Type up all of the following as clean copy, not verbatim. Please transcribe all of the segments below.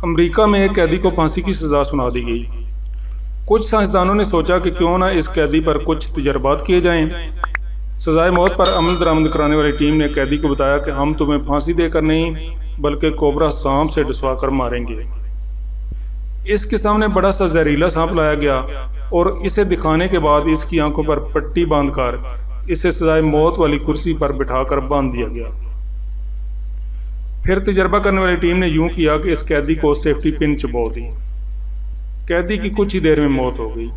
امریکہ میں ایک قیدی کو پھانسی کی سزا سنا دی گئی۔ کچھ سائنسدانوں نے سوچا کہ کیوں نہ اس قیدی پر کچھ تجربات کیے جائیں۔ سزائے موت پر عمل درآمد کرانے والی ٹیم نے قیدی کو بتایا کہ ہم تمہیں پھانسی دے کر نہیں بلکہ کوبرا سانپ سے ڈسوا کر ماریں گے۔ اس کے سامنے بڑا سا زہریلا سانپ لایا گیا اور اسے دکھانے کے بعد اس کی آنکھوں پر پٹی باندھ کر اسے سزائے موت والی کرسی پر بٹھا کر باندھ دیا گیا۔ پھر تجربہ کرنے والی ٹیم نے یوں کیا کہ اس قیدی کو سیفٹی پن چبو دی۔ قیدی کی کچھ ہی دیر میں موت ہو گئی۔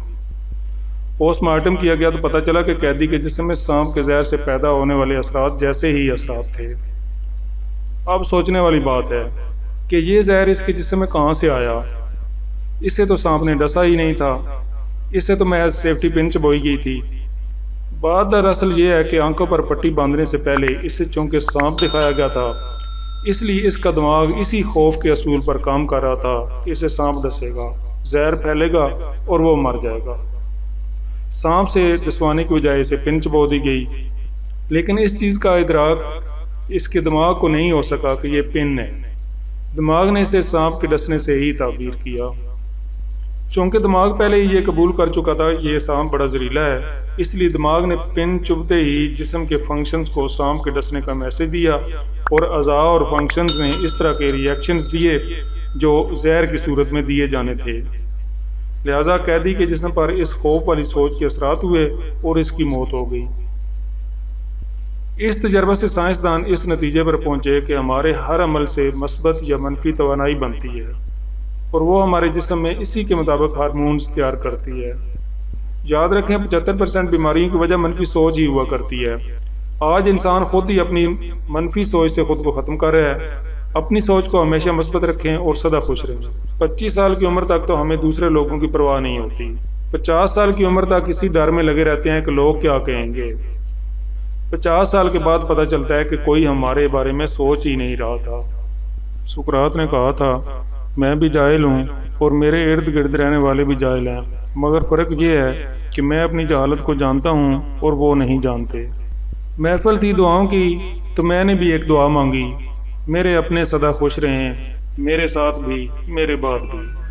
پوسٹ مارٹم کیا گیا تو پتہ چلا کہ قیدی کے جسم میں سانپ کے زہر سے پیدا ہونے والے اثرات جیسے ہی اثرات تھے۔ اب سوچنے والی بات ہے کہ یہ زہر اس کے جسم میں کہاں سے آیا؟ اسے تو سانپ نے ڈسا ہی نہیں تھا، اسے تو محض سیفٹی پن چبوئی گئی تھی۔ بات دراصل یہ ہے کہ آنکھوں پر پٹی باندھنے سے پہلے اسے چونکہ سانپ دکھایا گیا تھا، اس لیے اس کا دماغ اسی خوف کے اصول پر کام کر رہا تھا کہ اسے سانپ ڈسے گا، زہر پھیلے گا اور وہ مر جائے گا۔ سانپ سے ڈسوانے کی بجائے اسے پن چبو دی گئی، لیکن اس چیز کا ادراک اس کے دماغ کو نہیں ہو سکا کہ یہ پن ہے۔ دماغ نے اسے سانپ کے ڈسنے سے ہی تعبیر کیا۔ چونکہ دماغ پہلے ہی یہ قبول کر چکا تھا یہ سانپ بڑا زہریلا ہے، اس لیے دماغ نے پن چبھتے ہی جسم کے فنکشنز کو سانپ کے ڈسنے کا میسج دیا اور اعضاء اور فنکشنز نے اس طرح کے ریئیکشنز دیے جو زہر کی صورت میں دیے جانے تھے۔ لہٰذا قیدی کے جسم پر اس خوف والی سوچ کے اثرات ہوئے اور اس کی موت ہو گئی۔ اس تجربے سے سائنسدان اس نتیجے پر پہنچے کہ ہمارے ہر عمل سے مثبت یا منفی توانائی بنتی ہے اور وہ ہمارے جسم میں اسی کے مطابق ہارمونز تیار کرتی ہے۔ یاد رکھیں 75% بیماریوں کی وجہ منفی سوچ ہی ہوا کرتی ہے۔ آج انسان خود ہی اپنی منفی سوچ سے خود کو ختم کر رہا ہے۔ اپنی سوچ کو ہمیشہ مثبت رکھیں اور سدا خوش رہیں۔ 25 سال کی عمر تک تو ہمیں دوسرے لوگوں کی پرواہ نہیں ہوتی۔ 50 سال کی عمر تک اسی ڈر میں لگے رہتے ہیں کہ لوگ کیا کہیں گے۔ 50 سال کے بعد پتہ چلتا ہے کہ کوئی ہمارے بارے میں سوچ ہی نہیں رہا تھا۔ سقراط نے کہا تھا، میں بھی جاہل ہوں اور میرے ارد گرد رہنے والے بھی جاہل ہیں، مگر فرق یہ ہے کہ میں اپنی جہالت کو جانتا ہوں اور وہ نہیں جانتے۔ محفل تھی دعاؤں کی تو میں نے بھی ایک دعا مانگی، میرے اپنے سدا خوش رہیں، میرے ساتھ بھی میرے بعد بھی۔